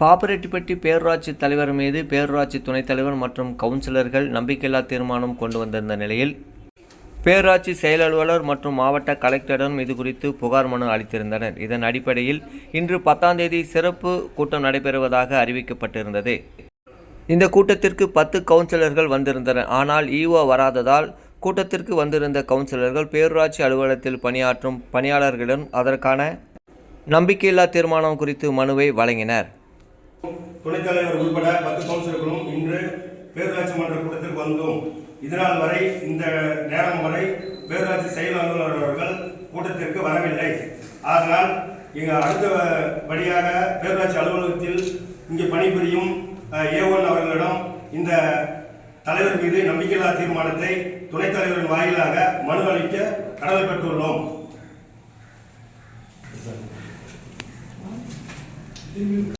பாப்பிரெட்டிப்பட்டி பேரூராட்சி தலைவர் மீது பேரூராட்சி துணைத் தலைவர் மற்றும் கவுன்சிலர்கள் நம்பிக்கையில்லா தீர்மானம் கொண்டு வந்திருந்த நிலையில் பேரூராட்சி செயல் அலுவலர் மற்றும் மாவட்ட கலெக்டரிடம் இது குறித்து புகார் மனு அளித்திருந்தனர். இதன் அடிப்படையில் இன்று 10ஆம் தேதி சிறப்பு கூட்டம் நடைபெறுவதாக அறிவிக்கப்பட்டிருந்தது. இந்த கூட்டத்திற்கு 10 கவுன்சிலர்கள் வந்திருந்தனர். ஆனால் இஓ வராததால் கூட்டத்திற்கு வந்திருந்த கவுன்சிலர்கள் பேரூராட்சி அலுவலகத்தில் பணியாற்றும் பணியாளர்களிடம் அதற்கான நம்பிக்கையில்லா தீர்மானம் குறித்து மனுவை வழங்கினர். துணைத் தலைவர் உட்பட 10 கவுன்சிலர்களும் இன்று பேரூராட்சி மன்ற கூட்டத்திற்கு வந்தோம். இதனால் வரை இந்த நேரம் வரை பேரூராட்சி செயல் அலுவலர் அவர்கள் கூட்டத்திற்கு வரவில்லை. அதனால் அடுத்தபடியாக பேரூராட்சி அலுவலகத்தில் இங்கு பணிபுரியும் A1 அவர்களிடம் இந்த தலைவர் மீது நம்பிக்கையில்லா தீர்மானத்தை துணைத் தலைவரின் வாயிலாக மனு அளிக்க கடமைப்பட்டுள்ளோம்.